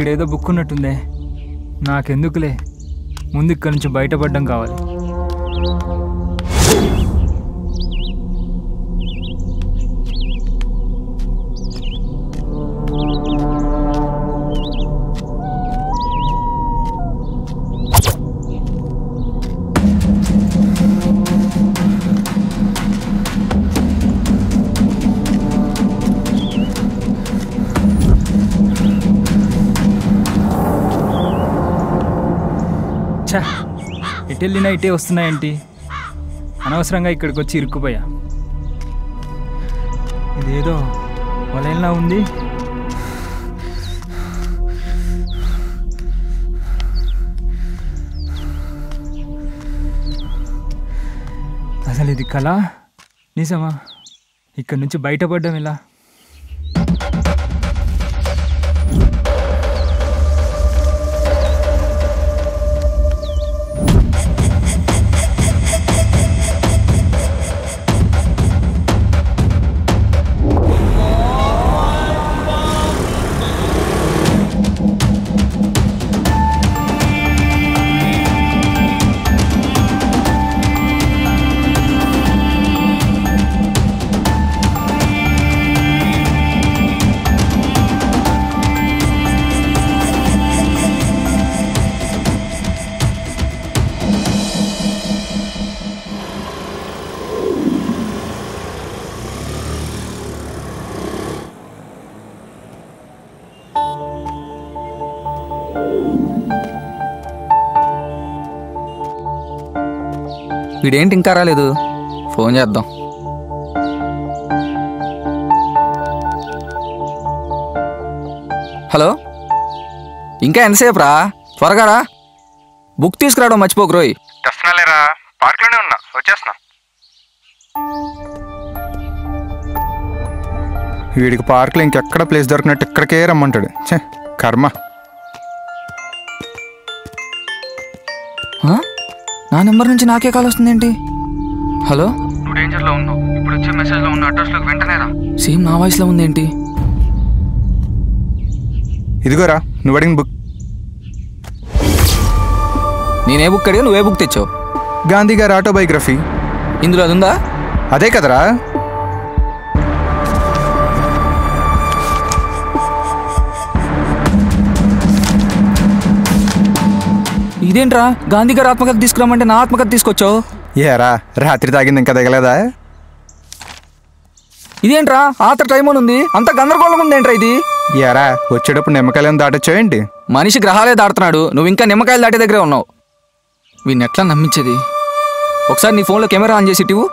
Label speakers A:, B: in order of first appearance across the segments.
A: ఇక్కడేదో బుక్ ఉన్నట్టుందే. నాకెందుకులే, ముందు ఇక్కడి నుంచి బయటపడడం కావాలి. ఛా, ఎటు వెళ్ళినా ఇటే వస్తున్నాయేంటి? అనవసరంగా ఇక్కడికి వచ్చి ఇరుక్కుపోయా. ఇదేదో వలయంలా ఉంది. అసలు ఇది కళ నిజమా? ఇక్కడి నుంచి బయటపడ్డం ఎలా?
B: వీడేంటి ఇంకా రాలేదు? ఫోన్ చేద్దాం. హలో, ఇంకా ఎంతసేపు రా? త్వరగా రా, బుక్ తీసుకురావడం మర్చిపోకు రోయ్.
C: తెస్తున్నాలేరా, పార్క్లోనే ఉన్నా, వచ్చేస్తున్నా. వీడికి పార్క్లో ఇంకెక్కడ ప్లేస్ దొరికినట్టు ఇక్కడికే రమ్మంటాడు. ఛే, కర్మ.
B: నా నెంబర్ నుంచి నాకే కాల్ వస్తుందేంటి? హలో,
C: నువ్వు డేంజర్లో ఉన్నావు, ఇప్పుడు వచ్చే మెసేజ్లో ఉన్న అడ్రస్లోకి వెంటనే రా.
B: సేమ్ నా వాయిస్లో ఉందేంటి?
C: ఇదిగోరా నువ్వు అడిగిన బుక్.
B: నేనే బుక్ అడిగా, నువ్వే బుక్ తెచ్చావు?
C: గాంధీ గారి ఆటోబయోగ్రఫీ.
B: ఇందులో అది ఉందా?
C: అదే కదరా.
B: ఇదేంట్రా, గాంధీ గారు ఆత్మకథ తీసుకురామంటే నా ఆత్మకథ తీసుకొచ్చావు?
C: ఏరా, రాత్రి తాగింది ఇంకా దిగలేదా?
B: ఇదేంట్రా, ఆత్ర టైం అని ఉంది, అంత గందరగోళం ఉందేంట్రా ఇది?
C: ఏరా, వచ్చేటప్పుడు నిమ్మకాయలు దాటొచ్చావేంటి?
B: మనిషి గ్రహాలే దాటుతున్నాడు, నువ్వు ఇంకా నిమ్మకాయలు దాటే దగ్గరే ఉన్నావు. వీడిని ఎట్లా నమ్మించేది? ఒకసారి నీ ఫోన్లో కెమెరా ఆన్ చేసి ఇవ్వు.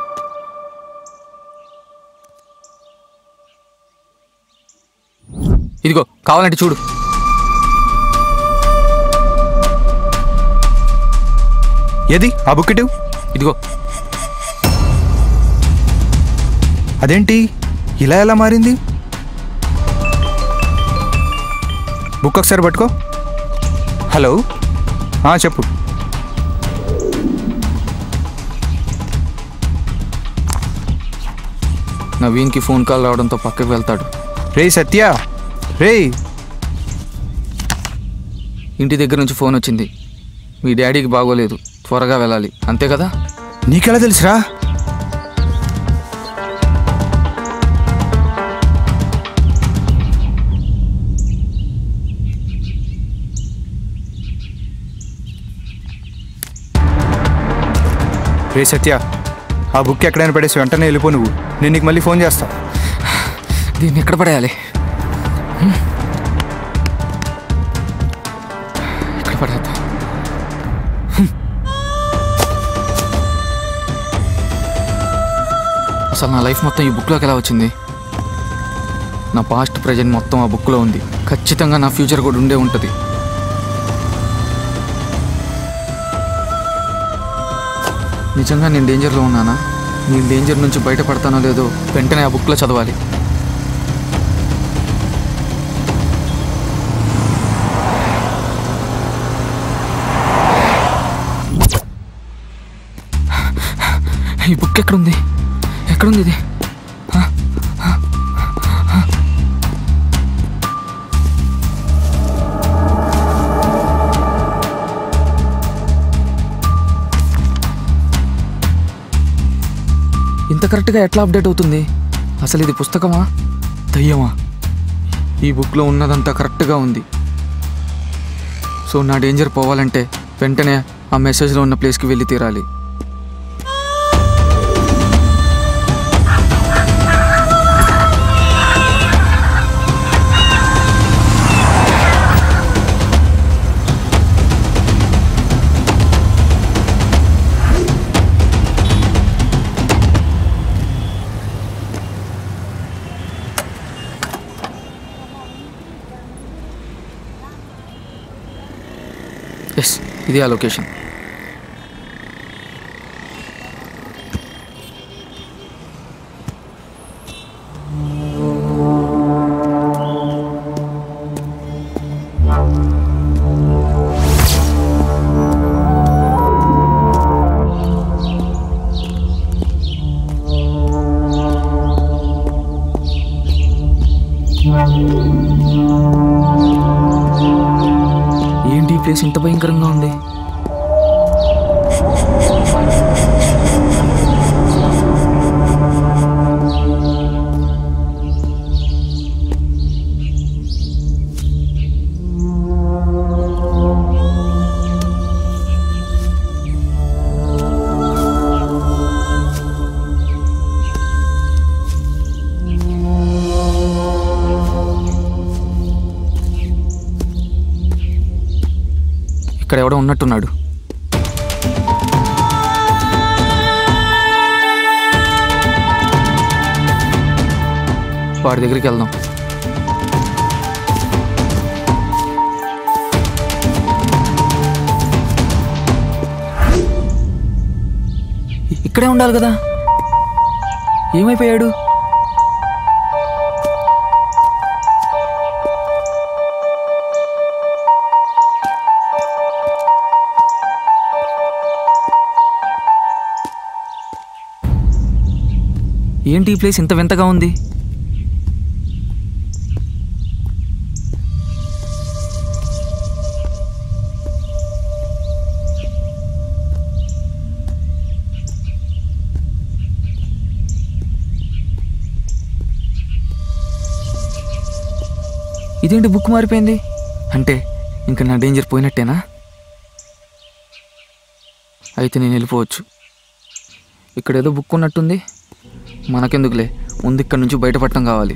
B: ఇదిగో, కావాలంటే చూడు.
C: ఏది ఆ బుక్ ఇటు?
B: ఇదిగో.
C: అదేంటి ఇలా ఎలా మారింది? బుక్ ఒకసారి పట్టుకో. హలో, చెప్పు.
B: నవీన్కి ఫోన్ కాల్ రావడంతో పక్కకి వెళ్తాడు.
C: రే సత్య, రే.
B: ఇంటి దగ్గర నుంచి ఫోన్ వచ్చింది. మీ డాడీకి బాగోలేదు, త్వరగా వెళ్ళాలి, అంతే కదా?
C: నీకెలా తెలుసురా? రే సత్య, ఆ బుక్ ఎక్కడైనా పడేసి వెంటనే వెళ్ళిపో నువ్వు. నేను నీకు మళ్ళీ ఫోన్ చేస్తా.
B: దీన్ని ఎక్కడ పడేయాలి? ఎక్కడ పడేద్దాం? అసలు నా లైఫ్ మొత్తం ఈ బుక్లోకి ఎలా వచ్చింది? నా పాస్ట్ ప్రజెంట్ మొత్తం ఆ బుక్లో ఉంది. ఖచ్చితంగా నా ఫ్యూచర్ కూడా ఉండే ఉంటుంది. నిజంగా నేను డేంజర్లో ఉన్నానా? నేను డేంజర్ నుంచి బయటపడతానో లేదో వెంటనే ఆ బుక్లో చదవాలి. ఈ బుక్ ఎక్కడుంది? ఎక్కడుంది ఇది? ఇంత కరెక్ట్గా ఎట్లా అప్డేట్ అవుతుంది? అసలు ఇది పుస్తకమా దయ్యమా? ఈ బుక్లో ఉన్నదంతా కరెక్ట్గా ఉంది. సో నా డేంజర్ పోవాలంటే వెంటనే ఆ మెసేజ్లో ఉన్న ప్లేస్కి వెళ్ళి తీరాలి. ఎస్, ఇది ఆ లొకేషన్. ఏంటి ఈ ప్లేస్ ఇంత భయంకరంగా ఉంది? ఇక్కడ ఎవడో ఉన్నట్టున్నాడు. వాడి దగ్గరికి వెళ్దాం. ఇక్కడే ఉండాలి కదా, ఏమైపోయాడు? ఏంటి ఈ ప్లేస్ ఇంత వింతగా ఉంది? ఇదేంటి బుక్ మారిపోయింది? అంటే ఇంకా నా డేంజర్ పోయినట్టేనా? అయితే నేను వెళ్ళిపోవచ్చు. ఇక్కడ ఏదో బుక్ ఉన్నట్టుంది. మనకెందుకులే, ముందు ఇక్కడ నుంచి బయటపడటం కావాలి.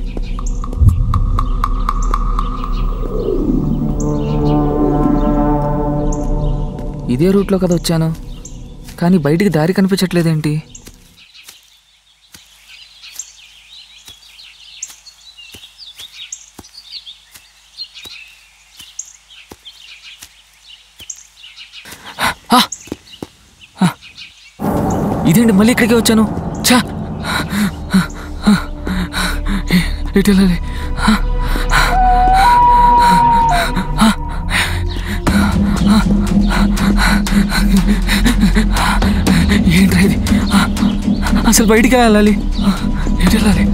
B: ఇదే రూట్లో కదా వచ్చాను, కానీ బయటికి దారి కనిపించట్లేదేంటి? ఇదేంటి మళ్ళీ ఇక్కడికే వచ్చాను? చా, ఎటు వెళ్ళాలి? ఏంట్రా ఇది? అసలు బయటికి వెళ్ళాలి, ఎటు వెళ్ళాలి?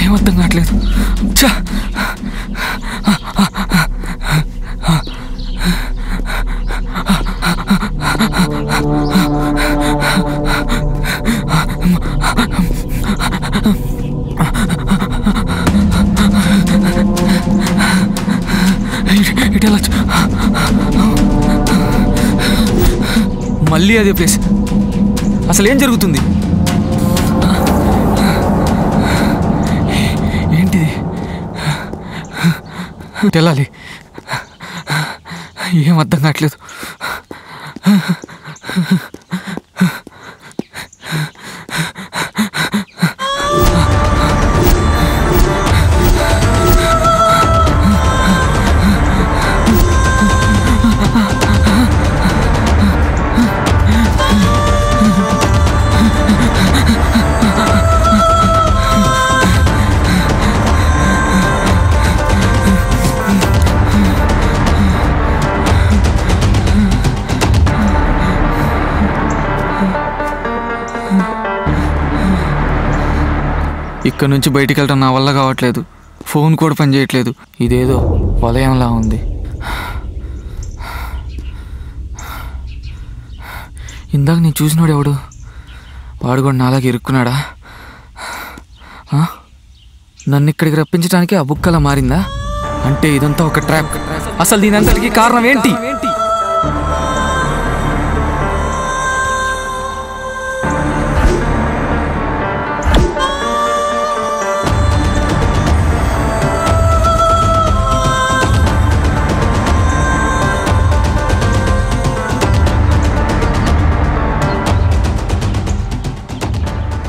B: ఏమర్థం కావట్లేదు. చా, మళ్ళీ అదే ప్లేస్. అసలు ఏం జరుగుతుంది? ఏంటిది? వెళ్ళాలి, ఏం అర్థం కావట్లేదు. ఇక్కడ నుంచి బయటికి వెళ్ళడం నా వల్ల కావట్లేదు. ఫోన్ కూడా పనిచేయట్లేదు. ఇదేదో వలయంలా ఉంది. ఇందాక నేను చూసినాడు ఎవడు? వాడు కూడా నాలాగే ఇరుక్కున్నాడా? నన్ను ఇక్కడికి రప్పించడానికి ఆ బుక్ అలా మారిందా? అంటే ఇదంతా ఒక ట్రాప్. అసలు దీని అంతటికి కారణం ఏంటి?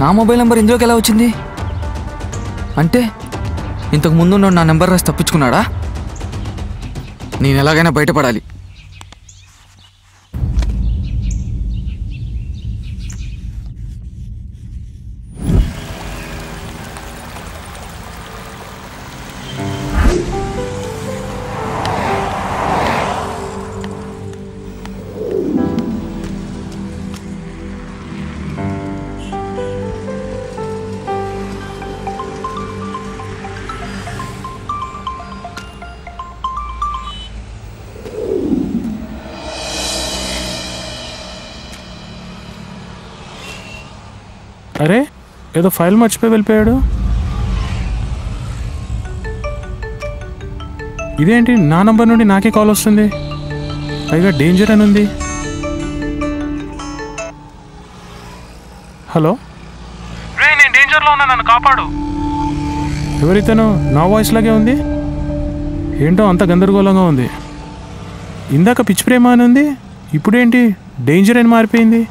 B: నా మొబైల్ నెంబర్ ఇందులోకి ఎలా వచ్చింది? అంటే ఇంతకు ముందు నా నెంబర్ రాసి తప్పించుకున్నాడా? నేను ఎలాగైనా బయటపడాలి.
D: అరే ఏదో ఫైల్ మర్చిపోయి వెళ్ళిపోయాడు. ఇదేంటి నా నంబర్ నుండి నాకే కాల్ వస్తుంది, పైగా డేంజర్ అని ఉంది. హలో, రే నేను డేంజర్లో ఉన్నా, నన్ను కాపాడు. ఎవరితను? నా వాయిస్ లాగే ఉంది. ఏంటో అంత గందరగోళంగా ఉంది. ఇందాక పిచ్చి ప్రేమ అని ఉంది, ఇప్పుడేంటి డేంజర్ అని మారిపోయింది.